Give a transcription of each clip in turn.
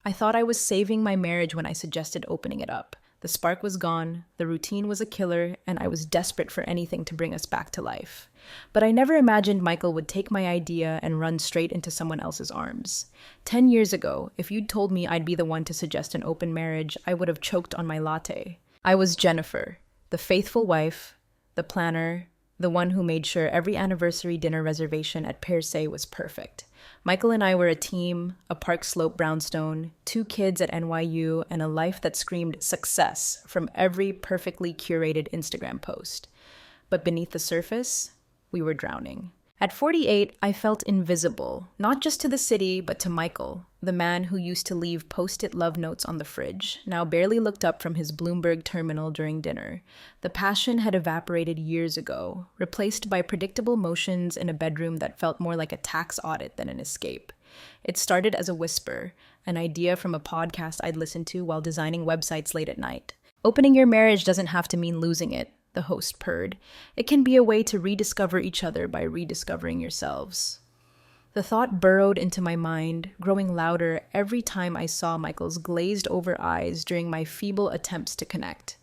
I thought I was saving my marriage when I suggested opening it up. The spark was gone, the routine was a killer, and I was desperate for anything to bring us back to life. But I never imagined Michael would take my idea and run straight into someone else's arms. 10 years ago, if you'd told me I'd be the one to suggest an open marriage, I would have choked on my latte. I was Jennifer, the faithful wife, the planner, the one who made sure every anniversary dinner reservation at Per Se was perfect. Michael and I were a team, a Park Slope brownstone, 2 kids at NYU, and a life that screamed success from every perfectly curated Instagram post. But beneath the surface, we were drowning. At 48, I felt invisible, not just to the city, but to Michael, the man who used to leave post-it love notes on the fridge, now barely looked up from his Bloomberg terminal during dinner. The passion had evaporated years ago, replaced by predictable motions in a bedroom that felt more like a tax audit than an escape. It started as a whisper, an idea from a podcast I'd listened to while designing websites late at night. Opening your marriage doesn't have to mean losing it, the host purred. It can be a way to rediscover each other by rediscovering yourselves. The thought burrowed into my mind, growing louder every time I saw Michael's glazed-over eyes during my feeble attempts to connect.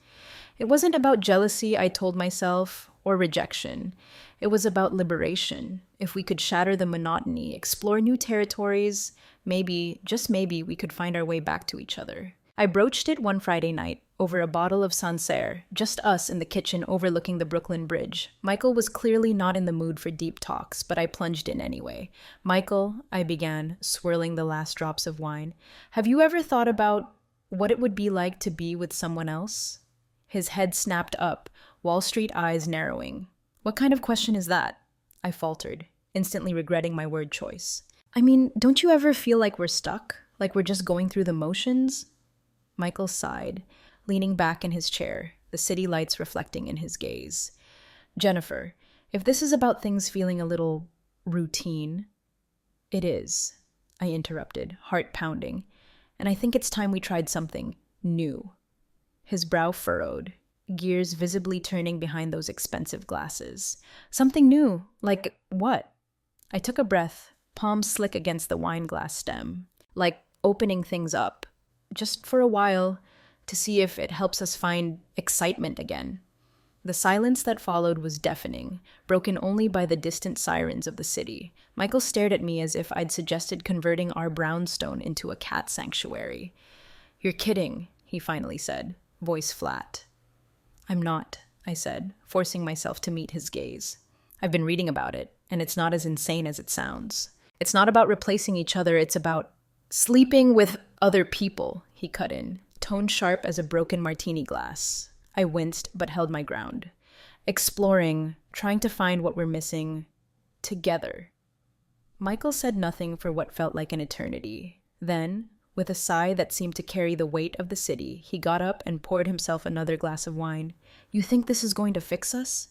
It wasn't about jealousy, I told myself, or rejection. It was about liberation. If we could shatter the monotony, explore new territories, maybe, just maybe, we could find our way back to each other. I broached it one Friday night, over a bottle of Sancerre, just us in the kitchen overlooking the Brooklyn Bridge. Michael was clearly not in the mood for deep talks, but I plunged in anyway. Michael, I began, swirling the last drops of wine, have you ever thought about what it would be like to be with someone else? His head snapped up, Wall Street eyes narrowing. What kind of question is that? I faltered, instantly regretting my word choice. I mean, don't you ever feel like we're stuck? Like we're just going through the motions? Michael sighed, leaning back in his chair, the city lights reflecting in his gaze. Jennifer, if this is about things feeling a little routine, it is, I interrupted, heart pounding, and I think it's time we tried something new. His brow furrowed, gears visibly turning behind those expensive glasses. Something new, like what? I took a breath, palms slick against the wine glass stem, like opening things up, just for a while, to see if it helps us find excitement again. The silence that followed was deafening, broken only by the distant sirens of the city. Michael stared at me as if I'd suggested converting our brownstone into a cat sanctuary. You're kidding, he finally said, voice flat. I'm not, I said, forcing myself to meet his gaze. I've been reading about it, and it's not as insane as it sounds. It's not about replacing each other, it's about sleeping with other people, he cut in, tone sharp as a broken martini glass. I winced, but held my ground. Exploring, trying to find what we're missing, together. Michael said nothing for what felt like an eternity. Then, with a sigh that seemed to carry the weight of the city, he got up and poured himself another glass of wine. You think this is going to fix us?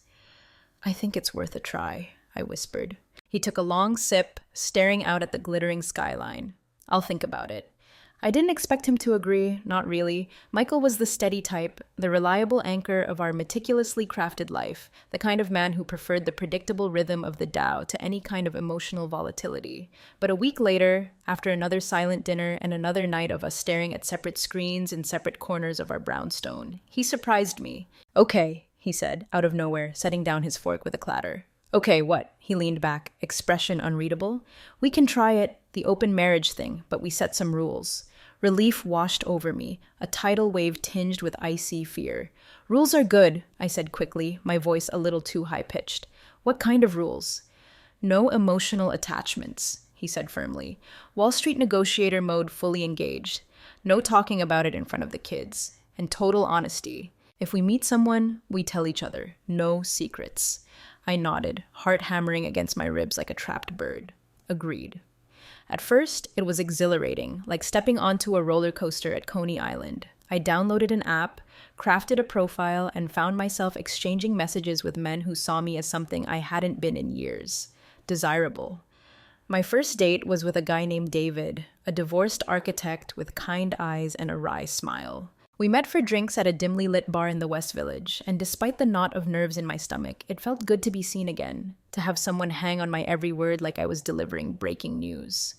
I think it's worth a try, I whispered. He took a long sip, staring out at the glittering skyline. I'll think about it. I didn't expect him to agree, not really. Michael was the steady type, the reliable anchor of our meticulously crafted life, the kind of man who preferred the predictable rhythm of the Tao to any kind of emotional volatility. But a week later, after another silent dinner and another night of us staring at separate screens in separate corners of our brownstone, he surprised me. Okay, he said, out of nowhere, setting down his fork with a clatter. Okay, what? He leaned back, expression unreadable. We can try it, the open marriage thing, but we set some rules. Relief washed over me, a tidal wave tinged with icy fear. Rules are good, I said quickly, my voice a little too high-pitched. What kind of rules? No emotional attachments, he said firmly. Wall Street negotiator mode fully engaged. No talking about it in front of the kids. And total honesty. If we meet someone, we tell each other. No secrets. I nodded, heart hammering against my ribs like a trapped bird. Agreed. At first, it was exhilarating, like stepping onto a roller coaster at Coney Island. I downloaded an app, crafted a profile, and found myself exchanging messages with men who saw me as something I hadn't been in years. Desirable. My first date was with a guy named David, a divorced architect with kind eyes and a wry smile. We met for drinks at a dimly lit bar in the West Village, and despite the knot of nerves in my stomach, it felt good to be seen again, to have someone hang on my every word like I was delivering breaking news.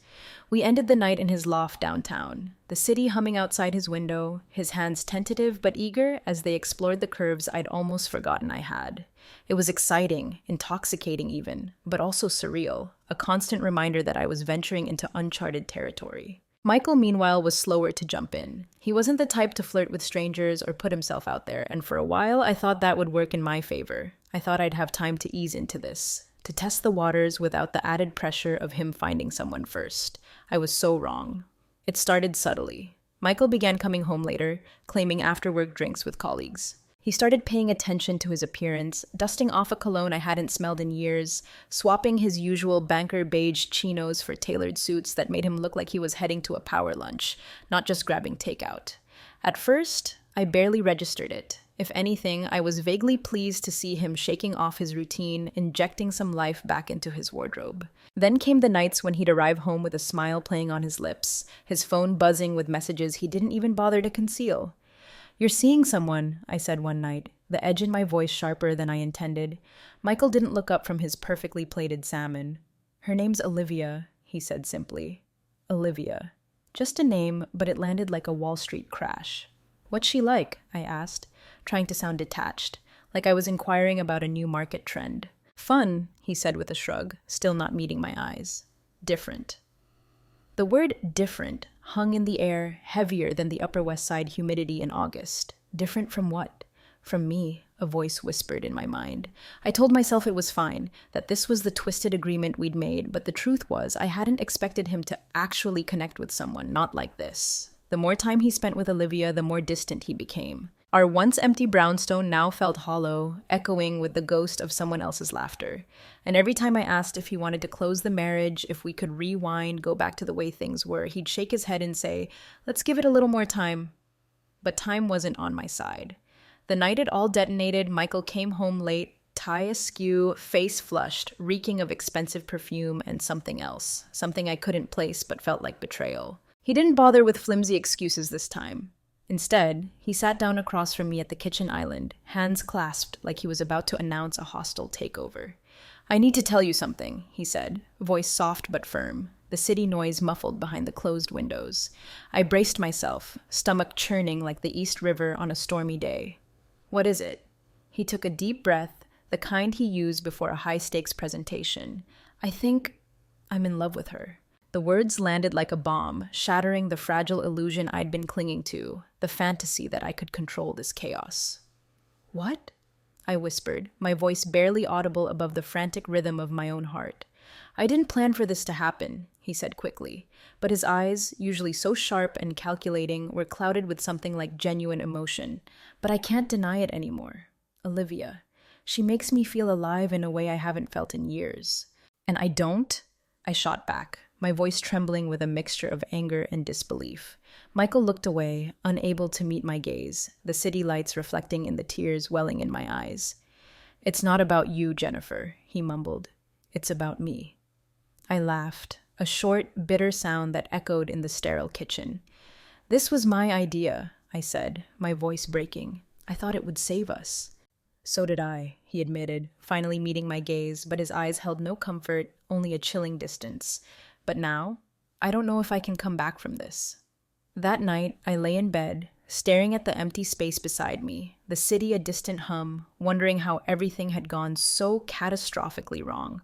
We ended the night in his loft downtown, the city humming outside his window, his hands tentative but eager as they explored the curves I'd almost forgotten I had. It was exciting, intoxicating even, but also surreal, a constant reminder that I was venturing into uncharted territory. Michael, meanwhile, was slower to jump in. He wasn't the type to flirt with strangers or put himself out there, and for a while I thought that would work in my favor. I thought I'd have time to ease into this, to test the waters without the added pressure of him finding someone first. I was so wrong. It started subtly. Michael began coming home later, claiming after-work drinks with colleagues. He started paying attention to his appearance, dusting off a cologne I hadn't smelled in years, swapping his usual banker beige chinos for tailored suits that made him look like he was heading to a power lunch, not just grabbing takeout. At first, I barely registered it. If anything, I was vaguely pleased to see him shaking off his routine, injecting some life back into his wardrobe. Then came the nights when he'd arrive home with a smile playing on his lips, his phone buzzing with messages he didn't even bother to conceal. "You're seeing someone," I said one night, the edge in my voice sharper than I intended. Michael didn't look up from his perfectly plated salmon. "Her name's Olivia," he said simply. Olivia. Just a name, but it landed like a Wall Street crash. "What's she like?" I asked, trying to sound detached, like I was inquiring about a new market trend. "Fun," he said with a shrug, still not meeting my eyes. "Different." The word different hung in the air, heavier than the Upper West Side humidity in August. Different from what? From me, a voice whispered in my mind. I told myself it was fine, that this was the twisted agreement we'd made, but the truth was I hadn't expected him to actually connect with someone, not like this. The more time he spent with Olivia, the more distant he became. Our once empty brownstone now felt hollow, echoing with the ghost of someone else's laughter. And every time I asked if he wanted to close the marriage, if we could rewind, go back to the way things were, he'd shake his head and say, "Let's give it a little more time." But time wasn't on my side. The night it all detonated, Michael came home late, tie askew, face flushed, reeking of expensive perfume and something else, something I couldn't place but felt like betrayal. He didn't bother with flimsy excuses this time. Instead, he sat down across from me at the kitchen island, hands clasped like he was about to announce a hostile takeover. "I need to tell you something," he said, voice soft but firm, the city noise muffled behind the closed windows. I braced myself, stomach churning like the East River on a stormy day. "What is it?" He took a deep breath, the kind he used before a high-stakes presentation. "I think I'm in love with her." The words landed like a bomb, shattering the fragile illusion I'd been clinging to, the fantasy that I could control this chaos. "What?" I whispered, my voice barely audible above the frantic rhythm of my own heart. "I didn't plan for this to happen," he said quickly, but his eyes, usually so sharp and calculating, were clouded with something like genuine emotion. "But I can't deny it anymore. Olivia. She makes me feel alive in a way I haven't felt in years." "And I don't?" I shot back, my voice trembling with a mixture of anger and disbelief. Michael looked away, unable to meet my gaze, the city lights reflecting in the tears welling in my eyes. "It's not about you, Jennifer," he mumbled. "It's about me." I laughed, a short, bitter sound that echoed in the sterile kitchen. "This was my idea," I said, my voice breaking. "I thought it would save us." "So did I," he admitted, finally meeting my gaze, but his eyes held no comfort, only a chilling distance. "But now, I don't know if I can come back from this." That night, I lay in bed, staring at the empty space beside me, the city a distant hum, wondering how everything had gone so catastrophically wrong.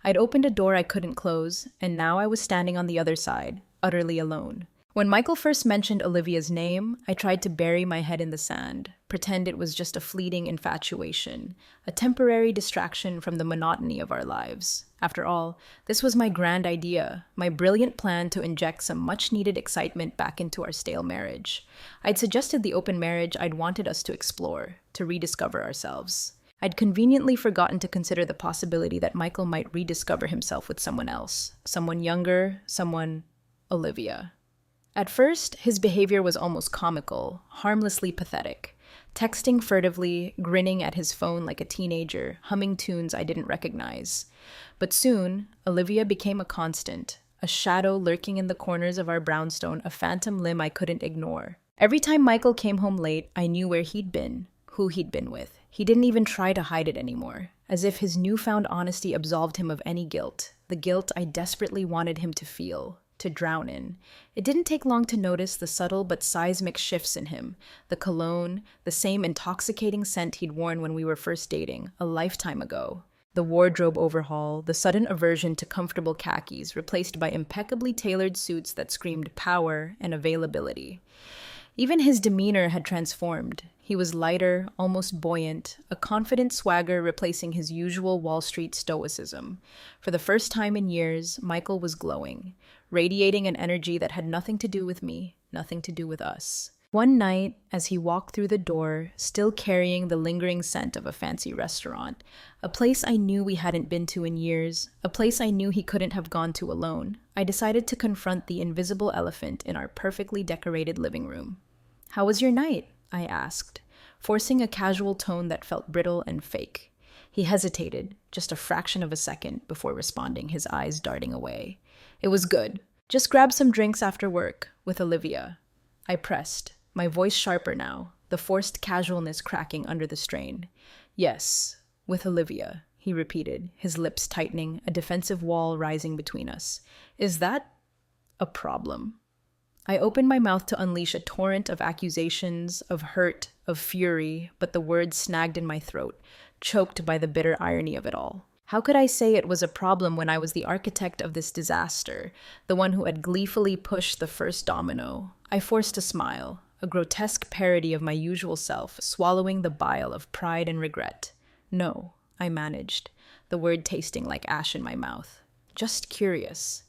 I'd opened a door I couldn't close, and now I was standing on the other side, utterly alone. When Michael first mentioned Olivia's name, I tried to bury my head in the sand, pretend it was just a fleeting infatuation, a temporary distraction from the monotony of our lives. After all, this was my grand idea, my brilliant plan to inject some much-needed excitement back into our stale marriage. I'd suggested the open marriage I'd wanted us to explore, to rediscover ourselves. I'd conveniently forgotten to consider the possibility that Michael might rediscover himself with someone else, someone younger, Olivia. At first, his behavior was almost comical, harmlessly pathetic. Texting furtively, grinning at his phone like a teenager, humming tunes I didn't recognize. But soon, Olivia became a constant, a shadow lurking in the corners of our brownstone, a phantom limb I couldn't ignore. Every time Michael came home late, I knew where he'd been, who he'd been with. He didn't even try to hide it anymore, as if his newfound honesty absolved him of any guilt, the guilt I desperately wanted him to feel, to drown in. It didn't take long to notice the subtle but seismic shifts in him. The cologne, the same intoxicating scent he'd worn when we were first dating, a lifetime ago. The wardrobe overhaul, the sudden aversion to comfortable khakis, replaced by impeccably tailored suits that screamed power and availability. Even his demeanor had transformed. He was lighter, almost buoyant, a confident swagger replacing his usual Wall Street stoicism. For the first time in years, Michael was glowing, radiating an energy that had nothing to do with me, nothing to do with us. One night, as he walked through the door, still carrying the lingering scent of a fancy restaurant, a place I knew we hadn't been to in years, a place I knew he couldn't have gone to alone, I decided to confront the invisible elephant in our perfectly decorated living room. "How was your night?" I asked, forcing a casual tone that felt brittle and fake. He hesitated, just a fraction of a second, before responding, his eyes darting away. "It was good. Just grabbed some drinks after work, with Olivia." I pressed, my voice sharper now, the forced casualness cracking under the strain. "Yes, with Olivia," he repeated, his lips tightening, a defensive wall rising between us. "Is that a problem?" I opened my mouth to unleash a torrent of accusations, of hurt, of fury, but the words snagged in my throat, choked by the bitter irony of it all. How could I say it was a problem when I was the architect of this disaster, the one who had gleefully pushed the first domino? I forced a smile, a grotesque parody of my usual self, swallowing the bile of pride and regret. "No," I managed, the word tasting like ash in my mouth. "Just curious."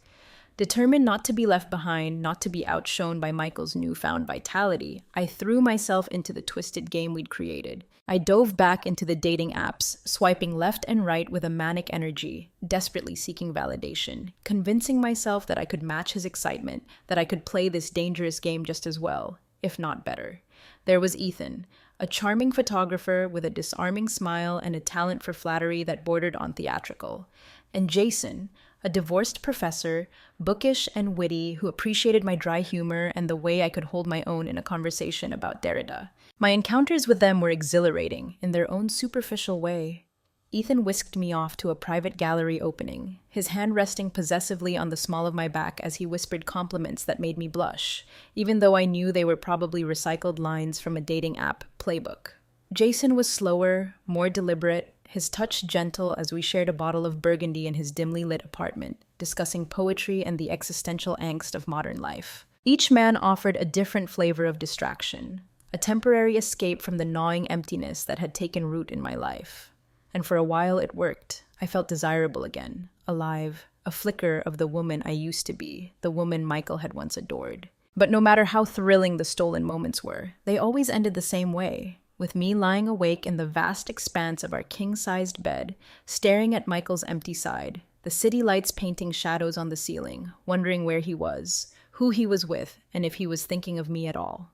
Determined not to be left behind, not to be outshone by Michael's newfound vitality, I threw myself into the twisted game we'd created. I dove back into the dating apps, swiping left and right with a manic energy, desperately seeking validation, convincing myself that I could match his excitement, that I could play this dangerous game just as well, if not better. There was Ethan, a charming photographer with a disarming smile and a talent for flattery that bordered on theatrical. And Jason, a divorced professor, bookish and witty, who appreciated my dry humor and the way I could hold my own in a conversation about Derrida. My encounters with them were exhilarating, in their own superficial way. Ethan whisked me off to a private gallery opening, his hand resting possessively on the small of my back as he whispered compliments that made me blush, even though I knew they were probably recycled lines from a dating app playbook. Jason was slower, more deliberate, his touch gentle as we shared a bottle of Burgundy in his dimly lit apartment, discussing poetry and the existential angst of modern life. Each man offered a different flavor of distraction, a temporary escape from the gnawing emptiness that had taken root in my life. And for a while it worked. I felt desirable again, alive, a flicker of the woman I used to be, the woman Michael had once adored. But no matter how thrilling the stolen moments were, they always ended the same way. With me lying awake in the vast expanse of our king-sized bed, staring at Michael's empty side, the city lights painting shadows on the ceiling, wondering where he was, who he was with, and if he was thinking of me at all.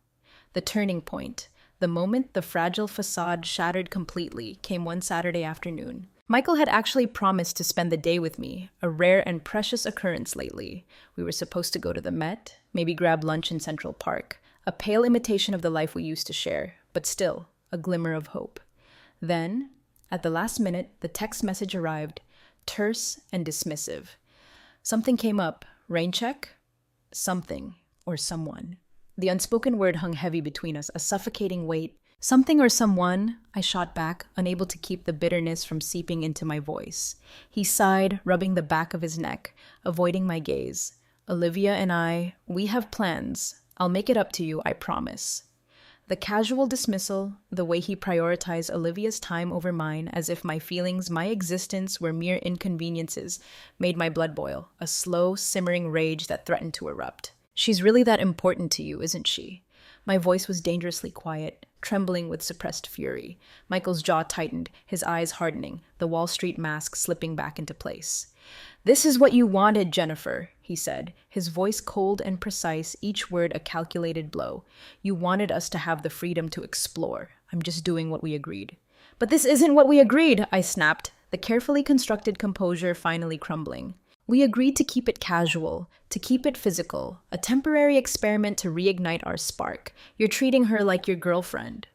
The turning point, the moment the fragile facade shattered completely, came one Saturday afternoon. Michael had actually promised to spend the day with me, a rare and precious occurrence lately. We were supposed to go to the Met, maybe grab lunch in Central Park, a pale imitation of the life we used to share, but still, a glimmer of hope. Then, at the last minute, the text message arrived, terse and dismissive. Something came up. Rain check? Something, or someone. The unspoken word hung heavy between us, a suffocating weight. Something or someone, I shot back, unable to keep the bitterness from seeping into my voice. He sighed, rubbing the back of his neck, avoiding my gaze. "Olivia and I, we have plans. I'll make it up to you, I promise." The casual dismissal, the way he prioritized Olivia's time over mine as if my feelings, my existence were mere inconveniences, made my blood boil, a slow, simmering rage that threatened to erupt. "She's really that important to you, isn't she?" My voice was dangerously quiet, trembling with suppressed fury. Michael's jaw tightened, his eyes hardening, the Wall Street mask slipping back into place. "This is what you wanted, Jennifer," he said, his voice cold and precise, each word a calculated blow. "You wanted us to have the freedom to explore. I'm just doing what we agreed." "But this isn't what we agreed," I snapped, the carefully constructed composure finally crumbling. We agreed to keep it casual, to keep it physical, a temporary experiment to reignite our spark. You're treating her like your girlfriend.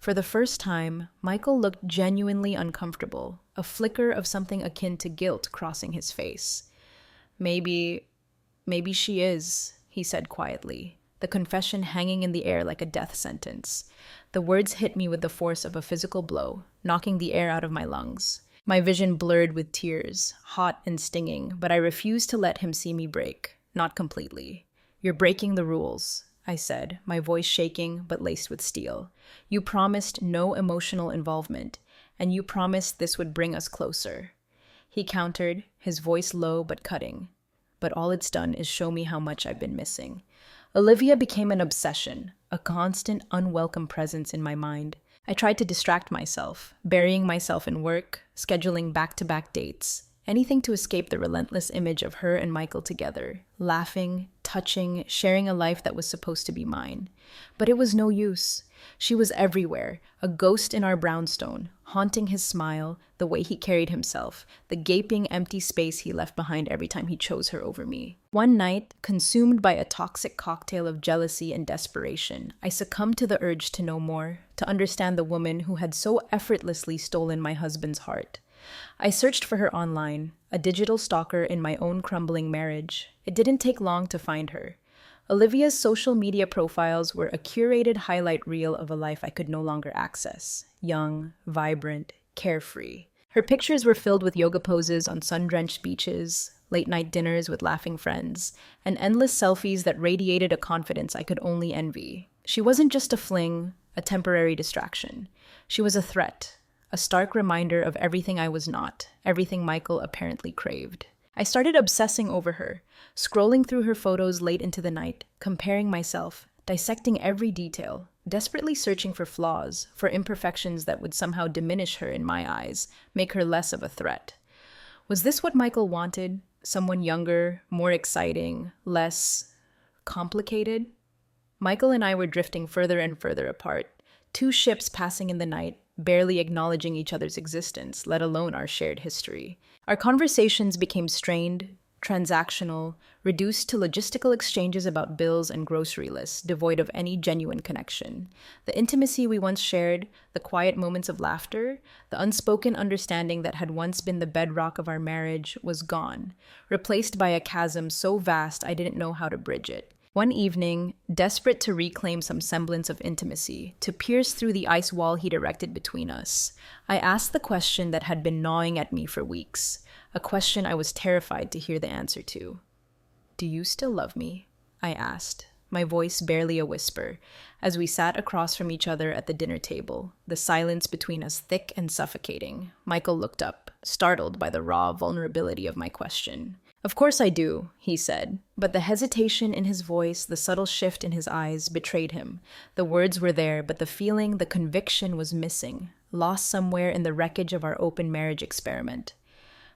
For the first time, Michael looked genuinely uncomfortable, a flicker of something akin to guilt crossing his face. Maybe she is, he said quietly, the confession hanging in the air like a death sentence. The words hit me with the force of a physical blow, knocking the air out of my lungs. My vision blurred with tears, hot and stinging, but I refused to let him see me break. Not completely. You're breaking the rules, I said, my voice shaking but laced with steel. You promised no emotional involvement, and you promised this would bring us closer. He countered, his voice low but cutting. But all it's done is show me how much I've been missing. Olivia became an obsession, a constant, unwelcome presence in my mind. I tried to distract myself, burying myself in work, scheduling back-to-back dates, anything to escape the relentless image of her and Michael together, laughing, touching, sharing a life that was supposed to be mine. But it was no use. She was everywhere, a ghost in our brownstone, haunting his smile, the way he carried himself, the gaping empty space he left behind every time he chose her over me. One night, consumed by a toxic cocktail of jealousy and desperation, I succumbed to the urge to know more, to understand the woman who had so effortlessly stolen my husband's heart. I searched for her online, a digital stalker in my own crumbling marriage. It didn't take long to find her. Olivia's social media profiles were a curated highlight reel of a life I could no longer access. Young, vibrant, carefree. Her pictures were filled with yoga poses on sun-drenched beaches, late-night dinners with laughing friends, and endless selfies that radiated a confidence I could only envy. She wasn't just a fling, a temporary distraction. She was a threat, a stark reminder of everything I was not, everything Michael apparently craved. I started obsessing over her, scrolling through her photos late into the night, comparing myself, dissecting every detail, desperately searching for flaws, for imperfections that would somehow diminish her in my eyes, make her less of a threat. Was this what Michael wanted? Someone younger, more exciting, less complicated? Michael and I were drifting further and further apart, two ships passing in the night, barely acknowledging each other's existence, let alone our shared history. Our conversations became strained, transactional, reduced to logistical exchanges about bills and grocery lists, devoid of any genuine connection. The intimacy we once shared, the quiet moments of laughter, the unspoken understanding that had once been the bedrock of our marriage was gone, replaced by a chasm so vast I didn't know how to bridge it. One evening, desperate to reclaim some semblance of intimacy, to pierce through the ice wall he'd erected between us, I asked the question that had been gnawing at me for weeks, a question I was terrified to hear the answer to. "Do you still love me?" I asked, my voice barely a whisper, as we sat across from each other at the dinner table, the silence between us thick and suffocating. Michael looked up, startled by the raw vulnerability of my question. "Of course I do," he said, but the hesitation in his voice, the subtle shift in his eyes betrayed him. The words were there, but the feeling, the conviction was missing, lost somewhere in the wreckage of our open marriage experiment.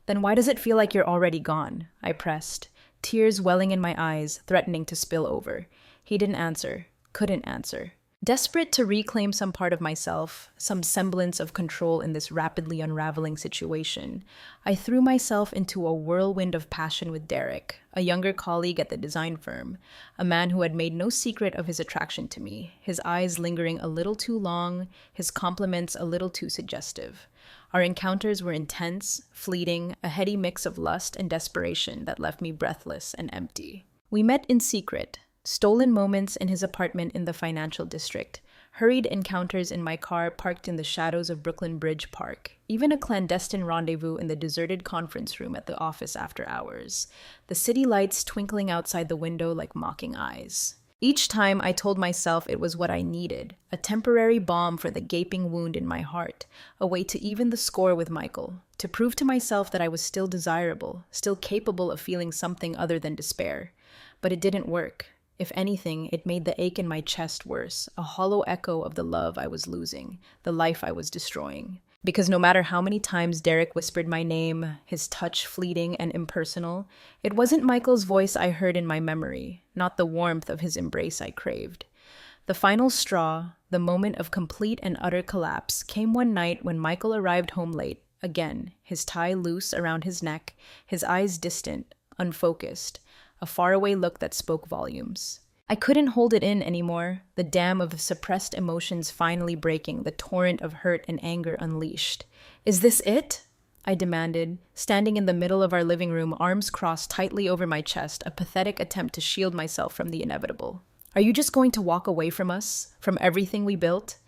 "Then why does it feel like you're already gone?" I pressed, tears welling in my eyes, threatening to spill over. He didn't answer, couldn't answer. Desperate to reclaim some part of myself, some semblance of control in this rapidly unraveling situation, I threw myself into a whirlwind of passion with Derek, a younger colleague at the design firm, a man who had made no secret of his attraction to me, his eyes lingering a little too long, his compliments a little too suggestive. Our encounters were intense, fleeting, a heady mix of lust and desperation that left me breathless and empty. We met in secret. Stolen moments in his apartment in the financial district, hurried encounters in my car parked in the shadows of Brooklyn Bridge Park, even a clandestine rendezvous in the deserted conference room at the office after hours, the city lights twinkling outside the window like mocking eyes. Each time I told myself it was what I needed, a temporary balm for the gaping wound in my heart, a way to even the score with Michael, to prove to myself that I was still desirable, still capable of feeling something other than despair. But it didn't work. If anything, it made the ache in my chest worse, a hollow echo of the love I was losing, the life I was destroying. Because no matter how many times Derek whispered my name, his touch fleeting and impersonal, it wasn't Michael's voice I heard in my memory, not the warmth of his embrace I craved. The final straw, the moment of complete and utter collapse, came one night when Michael arrived home late, again, his tie loose around his neck, his eyes distant, unfocused, a faraway look that spoke volumes. I couldn't hold it in anymore, the dam of suppressed emotions finally breaking, the torrent of hurt and anger unleashed. "Is this it?" I demanded, standing in the middle of our living room, arms crossed tightly over my chest, a pathetic attempt to shield myself from the inevitable. "Are you just going to walk away from us? From everything we built?"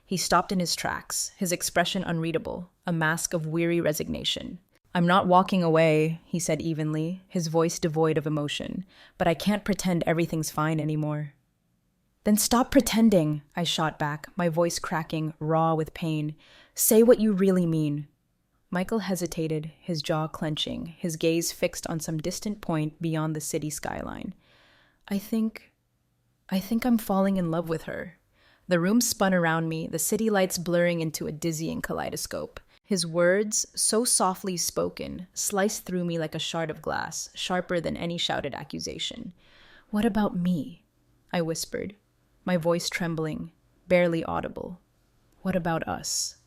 He stopped in his tracks, his expression unreadable, a mask of weary resignation. "I'm not walking away," he said evenly, his voice devoid of emotion, "but I can't pretend everything's fine anymore." "Then stop pretending," I shot back, my voice cracking, raw with pain. "Say what you really mean." Michael hesitated, his jaw clenching, his gaze fixed on some distant point beyond the city skyline. I think I'm falling in love with her." The room spun around me, the city lights blurring into a dizzying kaleidoscope. His words, so softly spoken, sliced through me like a shard of glass, sharper than any shouted accusation. "What about me?" I whispered, my voice trembling, barely audible. "What about us?"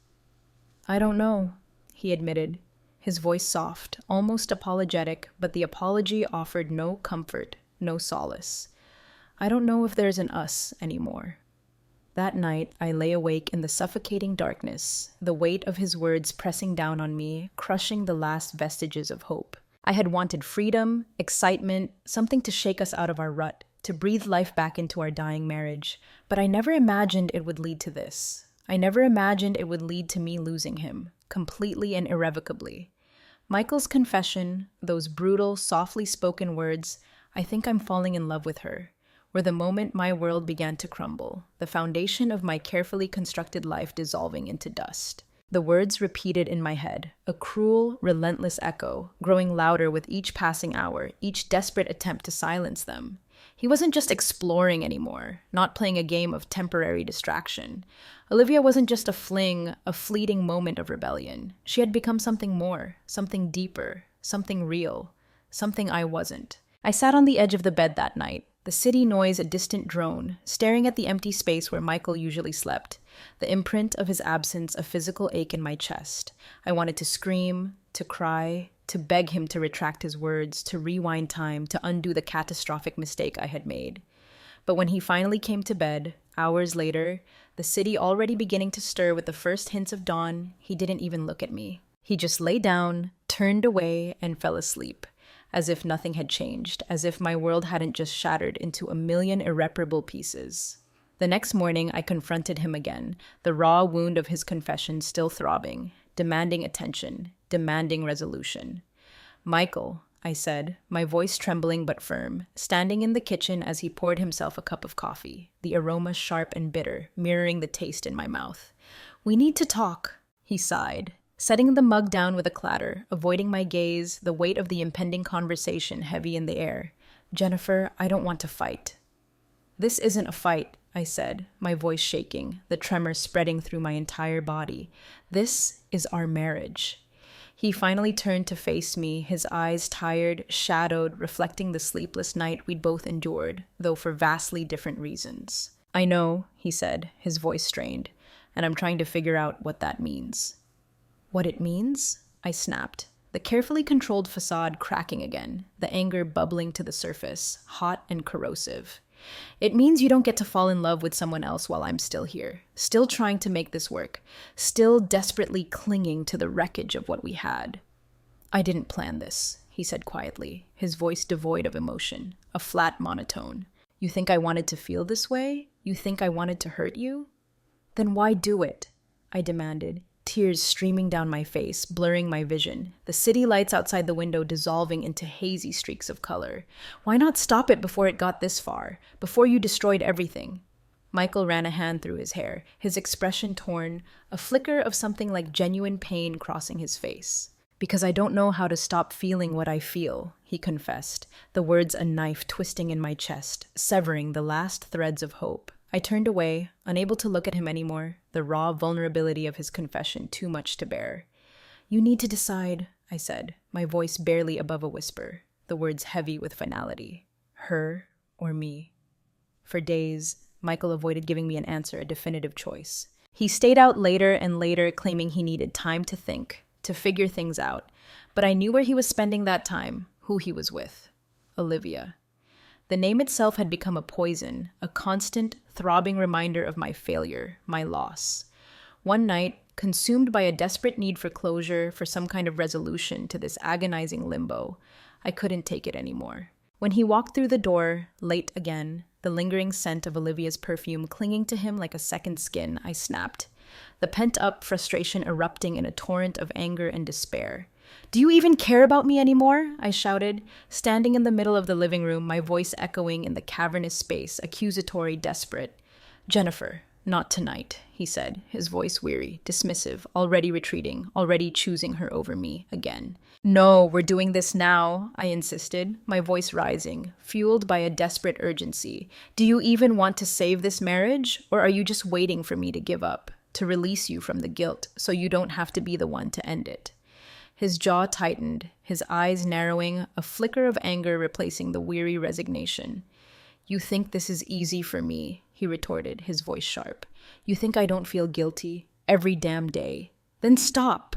"I don't know," he admitted, his voice soft, almost apologetic, but the apology offered no comfort, no solace. "I don't know if there's an us anymore." That night, I lay awake in the suffocating darkness, the weight of his words pressing down on me, crushing the last vestiges of hope. I had wanted freedom, excitement, something to shake us out of our rut, to breathe life back into our dying marriage. But I never imagined it would lead to this. I never imagined it would lead to me losing him, completely and irrevocably. Michael's confession, those brutal, softly spoken words, "I think I'm falling in love with her," were the moment my world began to crumble, the foundation of my carefully constructed life dissolving into dust. The words repeated in my head, a cruel, relentless echo, growing louder with each passing hour, each desperate attempt to silence them. He wasn't just exploring anymore, not playing a game of temporary distraction. Olivia wasn't just a fling, a fleeting moment of rebellion. She had become something more, something deeper, something real, something I wasn't. I sat on the edge of the bed that night, the city noise a distant drone, staring at the empty space where Michael usually slept, the imprint of his absence a physical ache in my chest. I wanted to scream, to cry, to beg him to retract his words, to rewind time, to undo the catastrophic mistake I had made. But when he finally came to bed, hours later, the city already beginning to stir with the first hints of dawn, he didn't even look at me. He just lay down, turned away, and fell asleep, as if nothing had changed, as if my world hadn't just shattered into a million irreparable pieces. The next morning, I confronted him again, the raw wound of his confession still throbbing, demanding attention, demanding resolution. "Michael," I said, my voice trembling but firm, standing in the kitchen as he poured himself a cup of coffee, the aroma sharp and bitter, mirroring the taste in my mouth. "We need to talk," he sighed, setting the mug down with a clatter, avoiding my gaze, the weight of the impending conversation heavy in the air. "Jennifer, I don't want to fight." "This isn't a fight," I said, my voice shaking, the tremor spreading through my entire body. "This is our marriage." He finally turned to face me, his eyes tired, shadowed, reflecting the sleepless night we'd both endured, though for vastly different reasons. "I know," he said, his voice strained, "and I'm trying to figure out what that means." "What it means?" I snapped, the carefully controlled facade cracking again, the anger bubbling to the surface, hot and corrosive. "It means you don't get to fall in love with someone else while I'm still here, still trying to make this work, still desperately clinging to the wreckage of what we had." "I didn't plan this," he said quietly, his voice devoid of emotion, a flat monotone. "You think I wanted to feel this way? You think I wanted to hurt you?" "Then why do it?" I demanded, tears streaming down my face, blurring my vision, the city lights outside the window dissolving into hazy streaks of color. "Why not stop it before it got this far, before you destroyed everything?" Michael ran a hand through his hair, his expression torn, a flicker of something like genuine pain crossing his face. "Because I don't know how to stop feeling what I feel," he confessed, the words a knife twisting in my chest, severing the last threads of hope. I turned away, unable to look at him anymore, the raw vulnerability of his confession too much to bear. "You need to decide," I said, my voice barely above a whisper, the words heavy with finality. "Her or me?" For days, Michael avoided giving me an answer, a definitive choice. He stayed out later and later, claiming he needed time to think, to figure things out. But I knew where he was spending that time, who he was with. Olivia. The name itself had become a poison, a constant, throbbing reminder of my failure, my loss. One night, consumed by a desperate need for closure, for some kind of resolution to this agonizing limbo, I couldn't take it anymore. When he walked through the door, late again, the lingering scent of Olivia's perfume clinging to him like a second skin, I snapped, the pent-up frustration erupting in a torrent of anger and despair. "Do you even care about me anymore?" I shouted, standing in the middle of the living room, my voice echoing in the cavernous space, accusatory, desperate. "Jennifer, not tonight," he said, his voice weary, dismissive, already retreating, already choosing her over me again. "No, we're doing this now," I insisted, my voice rising, fueled by a desperate urgency. "Do you even want to save this marriage, or are you just waiting for me to give up, to release you from the guilt, so you don't have to be the one to end it?" His jaw tightened, his eyes narrowing, a flicker of anger replacing the weary resignation. "You think this is easy for me," he retorted, his voice sharp. "You think I don't feel guilty every damn day? Then stop!"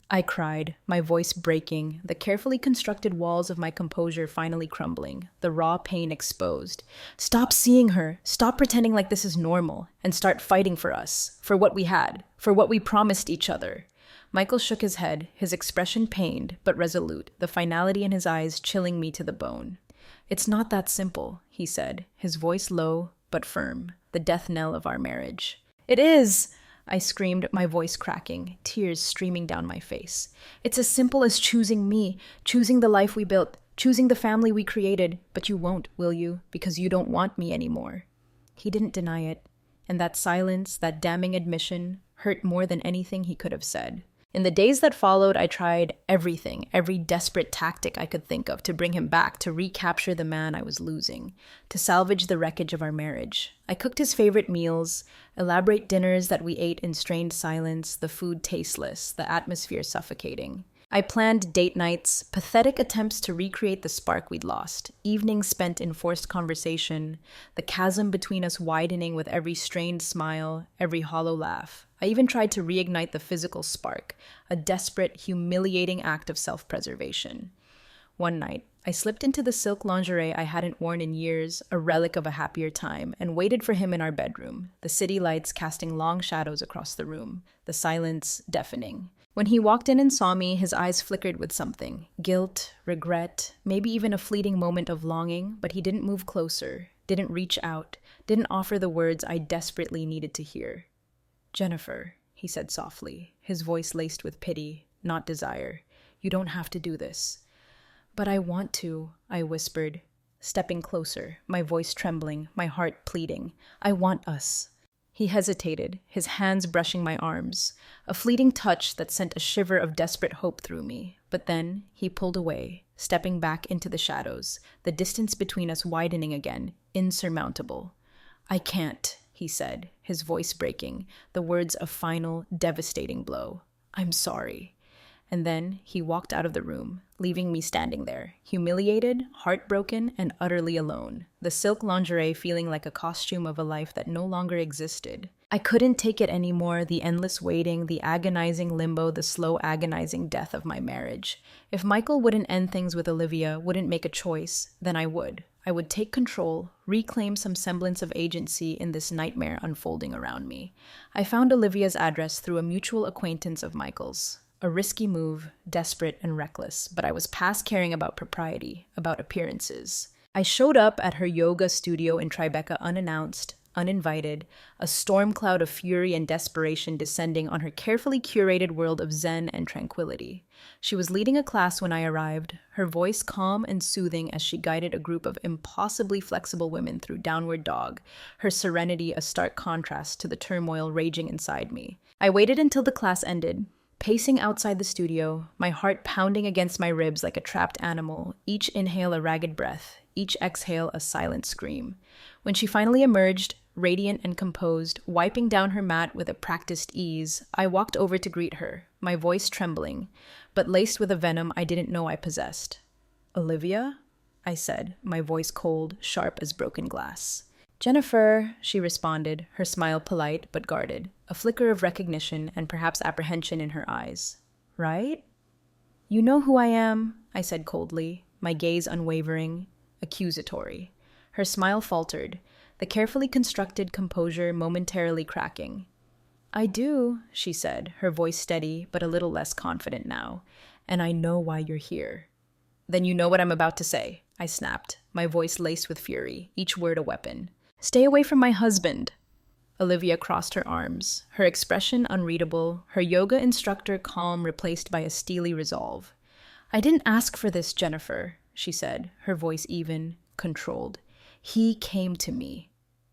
I cried, my voice breaking, the carefully constructed walls of my composure finally crumbling, the raw pain exposed. "Stop seeing her, stop pretending like this is normal, and start fighting for us, for what we had, for what we promised each other." Michael shook his head, his expression pained, but resolute, the finality in his eyes chilling me to the bone. "It's not that simple," he said, his voice low but firm, the death knell of our marriage. "It is!" I screamed, my voice cracking, tears streaming down my face. "It's as simple as choosing me, choosing the life we built, choosing the family we created, but you won't, will you? Because you don't want me anymore." He didn't deny it, and that silence, that damning admission, hurt more than anything he could have said. In the days that followed, I tried everything, every desperate tactic I could think of to bring him back, to recapture the man I was losing, to salvage the wreckage of our marriage. I cooked his favorite meals, elaborate dinners that we ate in strained silence, the food tasteless, the atmosphere suffocating. I planned date nights, pathetic attempts to recreate the spark we'd lost, evenings spent in forced conversation, the chasm between us widening with every strained smile, every hollow laugh. I even tried to reignite the physical spark, a desperate, humiliating act of self-preservation. One night, I slipped into the silk lingerie I hadn't worn in years, a relic of a happier time, and waited for him in our bedroom, the city lights casting long shadows across the room, the silence deafening. When he walked in and saw me, his eyes flickered with something, guilt, regret, maybe even a fleeting moment of longing, but he didn't move closer, didn't reach out, didn't offer the words I desperately needed to hear. "Jennifer," he said softly, his voice laced with pity, not desire, "you don't have to do this." "But I want to," I whispered, stepping closer, my voice trembling, my heart pleading. "I want us." He hesitated, his hands brushing my arms, a fleeting touch that sent a shiver of desperate hope through me. But then he pulled away, stepping back into the shadows, the distance between us widening again, insurmountable. "I can't," he said, his voice breaking, the words a final, devastating blow. "I'm sorry." And then he walked out of the room, leaving me standing there, humiliated, heartbroken, and utterly alone, the silk lingerie feeling like a costume of a life that no longer existed. I couldn't take it anymore, the endless waiting, the agonizing limbo, the slow agonizing death of my marriage. If Michael wouldn't end things with Olivia, wouldn't make a choice, then I would. I would take control, reclaim some semblance of agency in this nightmare unfolding around me. I found Olivia's address through a mutual acquaintance of Michael's. A risky move, desperate and reckless, but I was past caring about propriety, about appearances. I showed up at her yoga studio in Tribeca unannounced, uninvited, a storm cloud of fury and desperation descending on her carefully curated world of zen and tranquility. She was leading a class when I arrived, her voice calm and soothing as she guided a group of impossibly flexible women through Downward Dog, her serenity a stark contrast to the turmoil raging inside me. I waited until the class ended, pacing outside the studio, my heart pounding against my ribs like a trapped animal, each inhale a ragged breath, each exhale a silent scream. When she finally emerged, radiant and composed, wiping down her mat with a practiced ease, I walked over to greet her, my voice trembling, but laced with a venom I didn't know I possessed. "Olivia?" I said, my voice cold, sharp as broken glass. "Jennifer," she responded, her smile polite but guarded, a flicker of recognition and perhaps apprehension in her eyes. right? You know who I am, I said coldly, my gaze unwavering, accusatory. Her smile faltered, the carefully constructed composure momentarily cracking. I do, she said, her voice steady but a little less confident now, and I know why you're here. Then you know what I'm about to say, I snapped, my voice laced with fury, each word a weapon. Stay away from my husband. Olivia crossed her arms, her expression unreadable, her yoga instructor calm replaced by a steely resolve. I didn't ask for this, Jennifer, she said, her voice even, controlled. He came to me.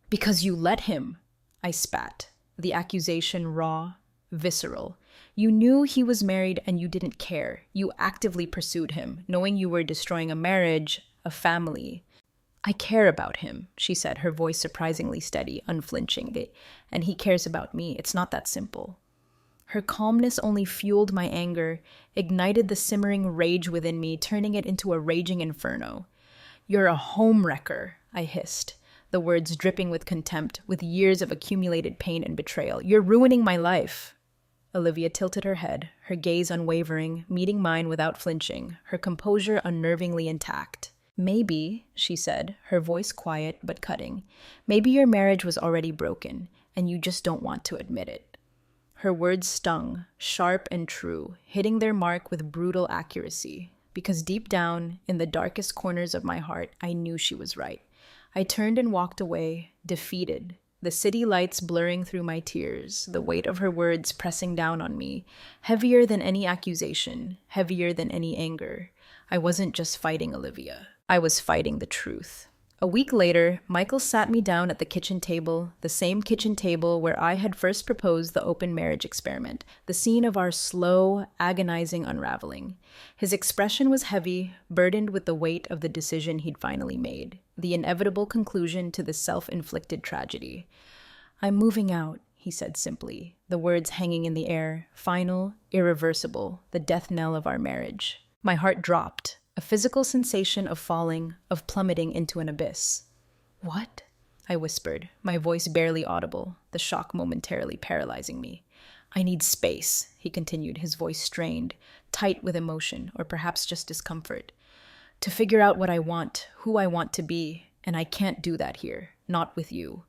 Because you let him, I spat, the accusation raw, visceral. You knew he was married and you didn't care. You actively pursued him, knowing you were destroying a marriage, a family. I care about him, she said, her voice surprisingly steady, unflinching. And he cares about me. It's not that simple. Her calmness only fueled my anger, ignited the simmering rage within me, turning it into a raging inferno. You're a homewrecker, I hissed, the words dripping with contempt, with years of accumulated pain and betrayal. You're ruining my life. Olivia tilted her head, her gaze unwavering, meeting mine without flinching, her composure unnervingly intact. Maybe, she said, her voice quiet but cutting, maybe your marriage was already broken, and you just don't want to admit it. Her words stung, sharp and true, hitting their mark with brutal accuracy, because deep down, in the darkest corners of my heart, I knew she was right. I turned and walked away, defeated, the city lights blurring through my tears, the weight of her words pressing down on me, heavier than any accusation, heavier than any anger. I wasn't just fighting Olivia. I was fighting the truth. A week later, Michael sat me down at the kitchen table, the same kitchen table where I had first proposed the open marriage experiment, the scene of our slow, agonizing unraveling. His expression was heavy, burdened with the weight of the decision he'd finally made, the inevitable conclusion to the self-inflicted tragedy. I'm moving out, he said simply, the words hanging in the air, final, irreversible, the death knell of our marriage. My heart dropped. A physical sensation of falling, of plummeting into an abyss. What? I whispered, my voice barely audible, the shock momentarily paralyzing me. I need space, he continued, his voice strained, tight with emotion, or perhaps just discomfort. To figure out what I want, who I want to be, and I can't do that here, not with you.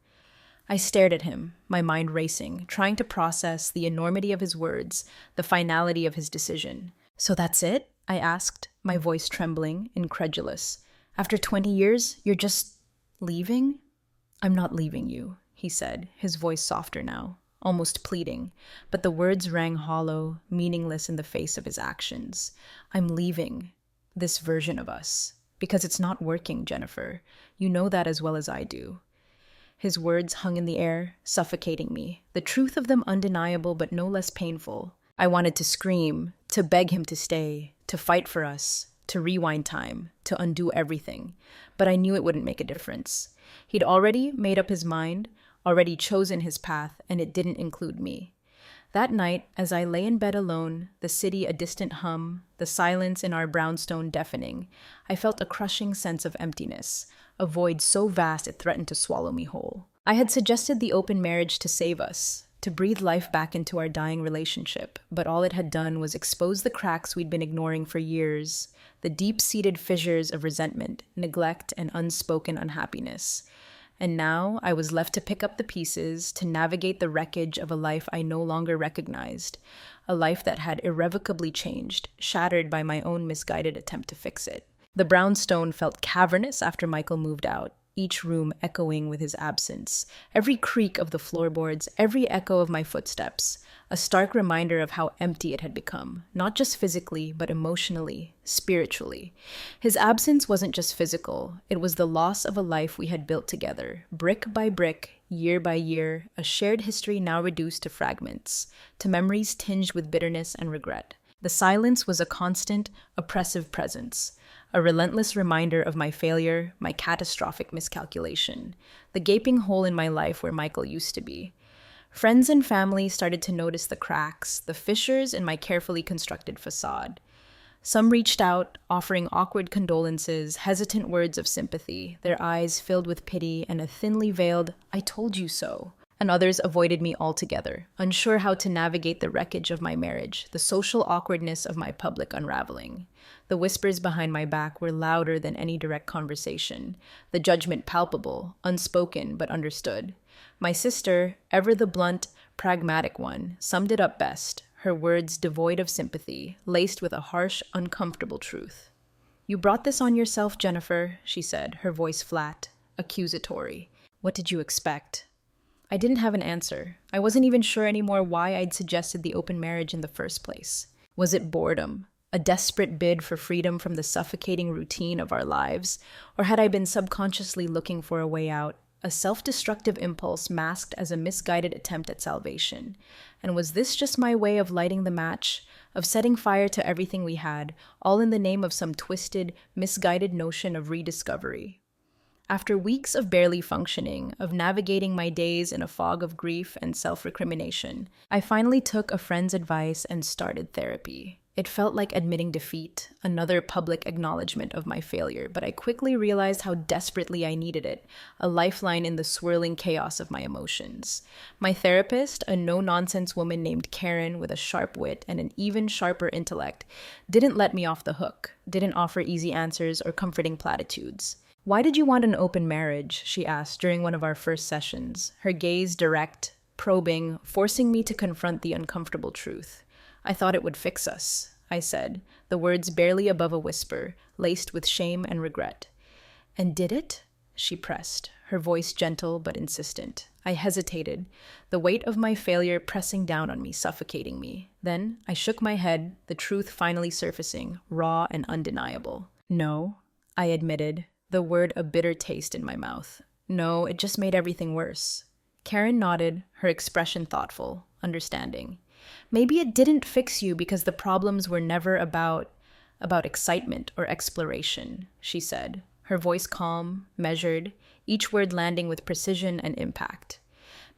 I stared at him, my mind racing, trying to process the enormity of his words, the finality of his decision. So that's it? I asked, my voice trembling, incredulous. After 20 years, you're just leaving? I'm not leaving you, he said, his voice softer now, almost pleading, but the words rang hollow, meaningless in the face of his actions. I'm leaving this version of us, because it's not working, Jennifer. You know that as well as I do. His words hung in the air, suffocating me, the truth of them undeniable but no less painful. I wanted to scream, to beg him to stay, to fight for us, to rewind time, to undo everything. But I knew it wouldn't make a difference. He'd already made up his mind, already chosen his path, and it didn't include me. That night, as I lay in bed alone, the city a distant hum, the silence in our brownstone deafening, I felt a crushing sense of emptiness, a void so vast it threatened to swallow me whole. I had suggested the open marriage to save us, to breathe life back into our dying relationship, but all it had done was expose the cracks we'd been ignoring for years, the deep-seated fissures of resentment, neglect, and unspoken unhappiness. And now I was left to pick up the pieces, to navigate the wreckage of a life I no longer recognized, a life that had irrevocably changed, shattered by my own misguided attempt to fix it. The brownstone felt cavernous after Michael moved out, each room echoing with his absence, every creak of the floorboards, every echo of my footsteps, a stark reminder of how empty it had become, not just physically, but emotionally, spiritually. His absence wasn't just physical, it was the loss of a life we had built together, brick by brick, year by year, a shared history now reduced to fragments, to memories tinged with bitterness and regret. The silence was a constant, oppressive presence, a relentless reminder of my failure, my catastrophic miscalculation, the gaping hole in my life where Michael used to be. Friends and family started to notice the cracks, the fissures in my carefully constructed facade. Some reached out, offering awkward condolences, hesitant words of sympathy, their eyes filled with pity and a thinly veiled, "I told you so." and others avoided me altogether, unsure how to navigate the wreckage of my marriage, the social awkwardness of my public unraveling. The whispers behind my back were louder than any direct conversation, the judgment palpable, unspoken but understood. My sister, ever the blunt, pragmatic one, summed it up best, her words devoid of sympathy, laced with a harsh, uncomfortable truth. "You brought this on yourself, Jennifer," she said, her voice flat, accusatory. "What did you expect?" I didn't have an answer. I wasn't even sure anymore why I'd suggested the open marriage in the first place. Was it boredom? A desperate bid for freedom from the suffocating routine of our lives? Or had I been subconsciously looking for a way out, a self-destructive impulse masked as a misguided attempt at salvation? And was this just my way of lighting the match, of setting fire to everything we had, all in the name of some twisted, misguided notion of rediscovery? After weeks of barely functioning, of navigating my days in a fog of grief and self-recrimination, I finally took a friend's advice and started therapy. It felt like admitting defeat, another public acknowledgement of my failure, but I quickly realized how desperately I needed it, a lifeline in the swirling chaos of my emotions. My therapist, a no-nonsense woman named Karen with a sharp wit and an even sharper intellect, didn't let me off the hook, didn't offer easy answers or comforting platitudes. "Why did you want an open marriage?" she asked during one of our first sessions, her gaze direct, probing, forcing me to confront the uncomfortable truth. "I thought it would fix us," I said, the words barely above a whisper, laced with shame and regret. "And did it?" she pressed, her voice gentle but insistent. I hesitated, the weight of my failure pressing down on me, suffocating me. Then I shook my head, the truth finally surfacing, raw and undeniable. "No," I admitted, the word a bitter taste in my mouth. "No, it just made everything worse." Karen nodded, her expression thoughtful, understanding. "Maybe it didn't fix you because the problems were never about excitement or exploration," she said, her voice calm, measured, each word landing with precision and impact.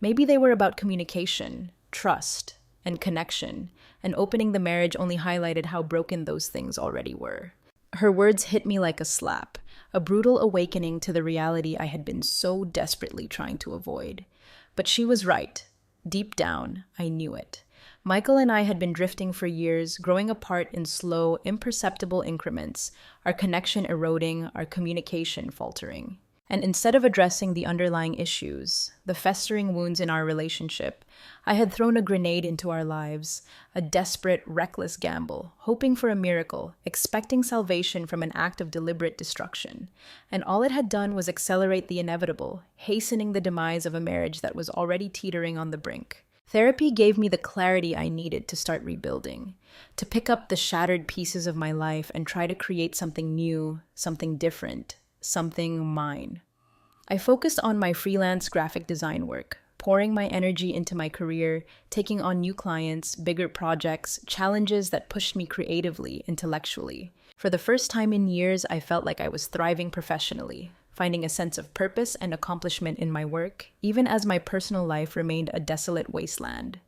"Maybe they were about communication, trust, and connection, and opening the marriage only highlighted how broken those things already were." Her words hit me like a slap, a brutal awakening to the reality I had been so desperately trying to avoid. But she was right. Deep down, I knew it. Michael and I had been drifting for years, growing apart in slow, imperceptible increments, our connection eroding, our communication faltering. And instead of addressing the underlying issues, the festering wounds in our relationship, I had thrown a grenade into our lives, a desperate, reckless gamble, hoping for a miracle, expecting salvation from an act of deliberate destruction. And all it had done was accelerate the inevitable, hastening the demise of a marriage that was already teetering on the brink. Therapy gave me the clarity I needed to start rebuilding, to pick up the shattered pieces of my life and try to create something new, something different, something mine. I focused on my freelance graphic design work, pouring my energy into my career, taking on new clients, bigger projects, challenges that pushed me creatively, intellectually. For the first time in years, I felt like I was thriving professionally, finding a sense of purpose and accomplishment in my work, even as my personal life remained a desolate wasteland.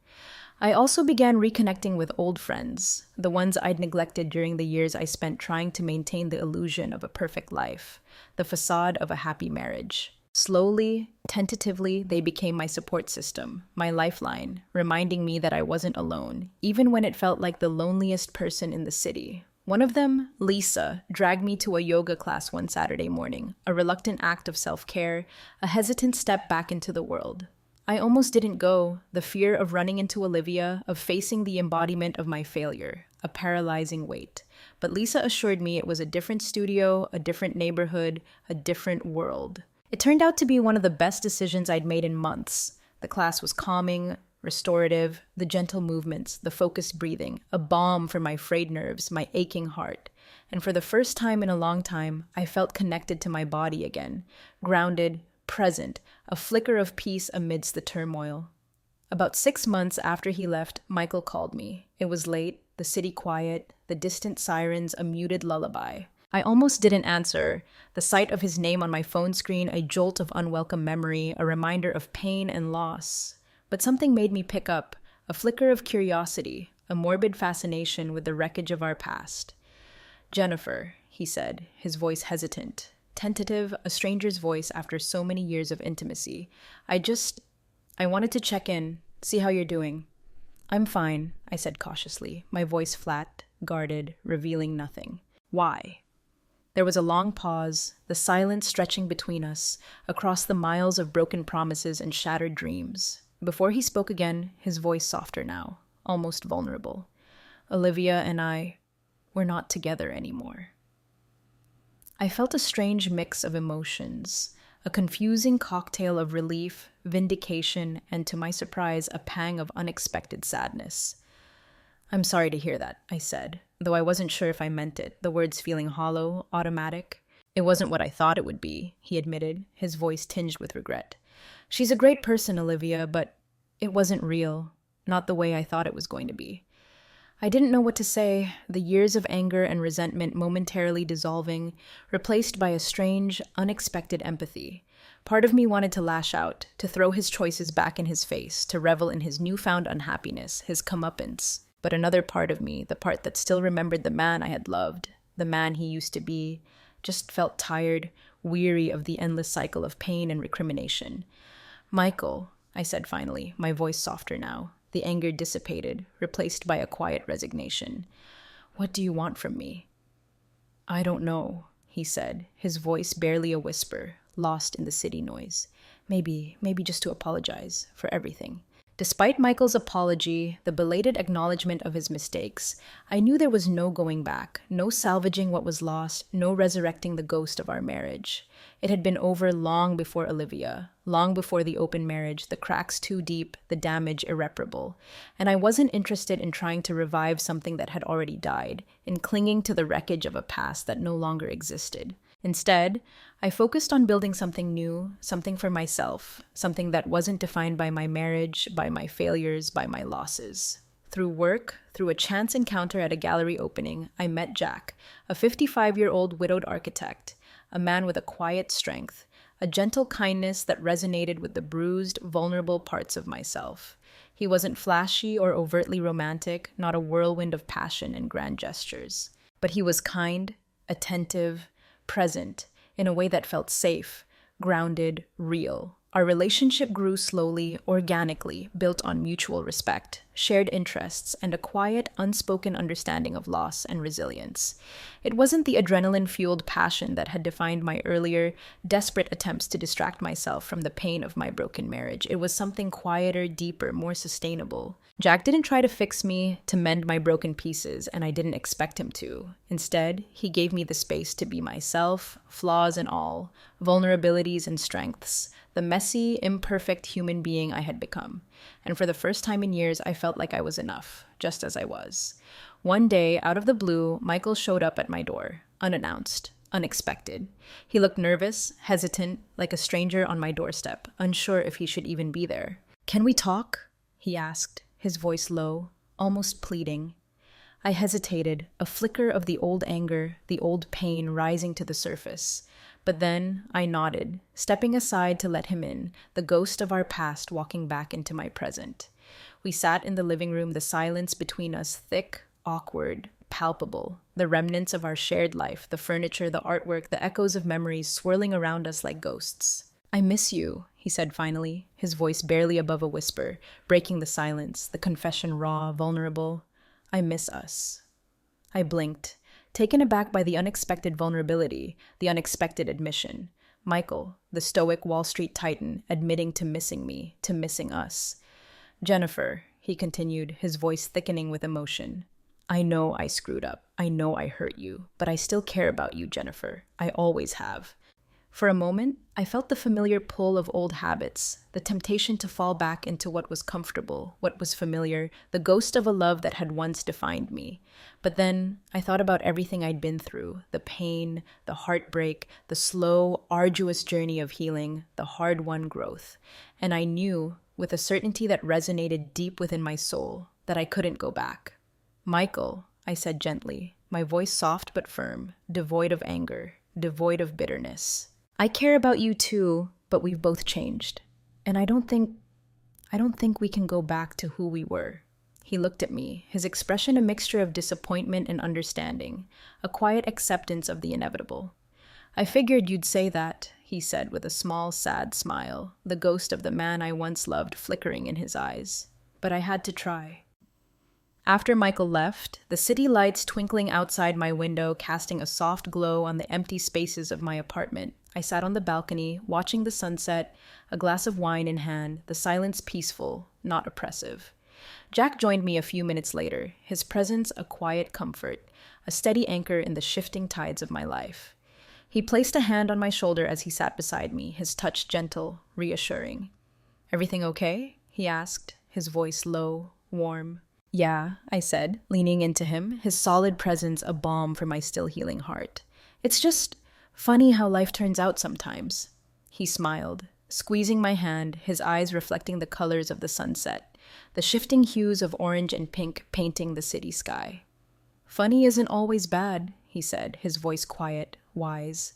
I also began reconnecting with old friends, the ones I'd neglected during the years I spent trying to maintain the illusion of a perfect life, the facade of a happy marriage. Slowly, tentatively, they became my support system, my lifeline, reminding me that I wasn't alone, even when it felt like the loneliest person in the city. One of them, Lisa, dragged me to a yoga class one Saturday morning, a reluctant act of self-care, a hesitant step back into the world. I almost didn't go, the fear of running into Olivia, of facing the embodiment of my failure, a paralyzing weight. But Lisa assured me it was a different studio, a different neighborhood, a different world. It turned out to be one of the best decisions I'd made in months. The class was calming, restorative, the gentle movements, the focused breathing, a balm for my frayed nerves, my aching heart. And for the first time in a long time, I felt connected to my body again, grounded, present, a flicker of peace amidst the turmoil. About 6 months after he left, Michael called me. It was late, the city quiet, the distant sirens a muted lullaby. I almost didn't answer, the sight of his name on my phone screen a jolt of unwelcome memory, a reminder of pain and loss. But something made me pick up, a flicker of curiosity, a morbid fascination with the wreckage of our past. "Jennifer," he said, his voice hesitant, tentative, a stranger's voice after so many years of intimacy. I I wanted to check in, see how you're doing. I'm fine, I said cautiously, my voice flat, guarded, revealing nothing. Why? There was a long pause, the silence stretching between us, across the miles of broken promises and shattered dreams. Before he spoke again, his voice softer now, almost vulnerable. Olivia and we're not together anymore. I felt a strange mix of emotions, a confusing cocktail of relief, vindication, and to my surprise, a pang of unexpected sadness. I'm sorry to hear that, I said, though I wasn't sure if I meant it, the words feeling hollow, automatic. It wasn't what I thought it would be, he admitted, his voice tinged with regret. She's a great person, Olivia, but it wasn't real, not the way I thought it was going to be. I didn't know what to say, the years of anger and resentment momentarily dissolving, replaced by a strange, unexpected empathy. Part of me wanted to lash out, to throw his choices back in his face, to revel in his newfound unhappiness, his comeuppance. But another part of me, the part that still remembered the man I had loved, the man he used to be, just felt tired, weary of the endless cycle of pain and recrimination. Michael, I said finally, my voice softer now. The anger dissipated, replaced by a quiet resignation. What do you want from me? I don't know, he said, his voice barely a whisper, lost in the city noise. Maybe just to apologize for everything. Despite Michael's apology, the belated acknowledgement of his mistakes, I knew there was no going back, no salvaging what was lost, no resurrecting the ghost of our marriage. It had been over long before Olivia, long before the open marriage, the cracks too deep, the damage irreparable. And I wasn't interested in trying to revive something that had already died, in clinging to the wreckage of a past that no longer existed. Instead, I focused on building something new, something for myself, something that wasn't defined by my marriage, by my failures, by my losses. Through work, through a chance encounter at a gallery opening, I met Jack, a 55-year-old widowed architect, a man with a quiet strength, a gentle kindness that resonated with the bruised, vulnerable parts of myself. He wasn't flashy or overtly romantic, not a whirlwind of passion and grand gestures. But he was kind, attentive, present, in a way that felt safe, grounded, real. Our relationship grew slowly, organically, built on mutual respect, shared interests, and a quiet, unspoken understanding of loss and resilience. It wasn't the adrenaline-fueled passion that had defined my earlier, desperate attempts to distract myself from the pain of my broken marriage. It was something quieter, deeper, more sustainable. Jack didn't try to fix me, to mend my broken pieces, and I didn't expect him to. Instead, he gave me the space to be myself, flaws and all, vulnerabilities and strengths, the messy, imperfect human being I had become. And for the first time in years, I felt like I was enough, just as I was. One day, out of the blue, Michael showed up at my door, unannounced, unexpected. He looked nervous, hesitant, like a stranger on my doorstep, unsure if he should even be there. "Can we talk?" he asked, his voice low, almost pleading. I hesitated, a flicker of the old anger, the old pain rising to the surface. But then I nodded, stepping aside to let him in, the ghost of our past walking back into my present. We sat in the living room, the silence between us thick, awkward, palpable, the remnants of our shared life, the furniture, the artwork, the echoes of memories swirling around us like ghosts. "I miss you," he said finally, his voice barely above a whisper, breaking the silence, the confession raw, vulnerable. "I miss us." I blinked, taken aback by the unexpected vulnerability, the unexpected admission. Michael, the stoic Wall Street titan, admitting to missing me, to missing us. "Jennifer," he continued, his voice thickening with emotion. "I know I screwed up. I know I hurt you. But I still care about you, Jennifer. I always have." For a moment, I felt the familiar pull of old habits, the temptation to fall back into what was comfortable, what was familiar, the ghost of a love that had once defined me. But then I thought about everything I'd been through, the pain, the heartbreak, the slow, arduous journey of healing, the hard-won growth. And I knew, with a certainty that resonated deep within my soul, that I couldn't go back. "Michael," I said gently, my voice soft but firm, devoid of anger, devoid of bitterness. "I care about you too, but we've both changed. And I don't think we can go back to who we were." He looked at me, his expression a mixture of disappointment and understanding, a quiet acceptance of the inevitable. "I figured you'd say that," he said with a small, sad smile, the ghost of the man I once loved flickering in his eyes. But I had to try. After Michael left, the city lights twinkling outside my window casting a soft glow on the empty spaces of my apartment, I sat on the balcony, watching the sunset, a glass of wine in hand, the silence peaceful, not oppressive. Jack joined me a few minutes later, his presence a quiet comfort, a steady anchor in the shifting tides of my life. He placed a hand on my shoulder as he sat beside me, his touch gentle, reassuring. "Everything okay?" he asked, his voice low, warm. "Yeah," I said, leaning into him, his solid presence a balm for my still healing heart. "It's just funny how life turns out sometimes." He smiled, squeezing my hand, his eyes reflecting the colors of the sunset, the shifting hues of orange and pink painting the city sky. "Funny isn't always bad," he said, his voice quiet, wise.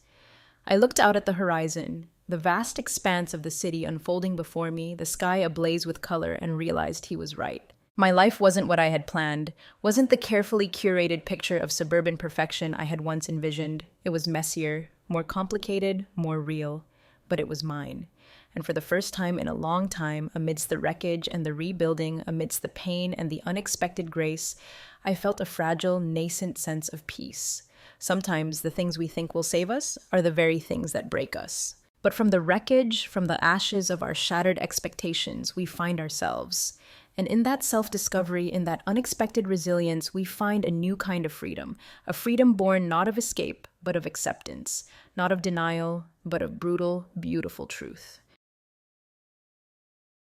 I looked out at the horizon, the vast expanse of the city unfolding before me, the sky ablaze with color, and realized he was right. My life wasn't what I had planned, wasn't the carefully curated picture of suburban perfection I had once envisioned. It was messier, more complicated, more real, but it was mine. And for the first time in a long time, amidst the wreckage and the rebuilding, amidst the pain and the unexpected grace, I felt a fragile, nascent sense of peace. Sometimes the things we think will save us are the very things that break us. But from the wreckage, from the ashes of our shattered expectations, we find ourselves. And in that self-discovery, in that unexpected resilience, we find a new kind of freedom, a freedom born not of escape, but of acceptance, not of denial, but of brutal, beautiful truth.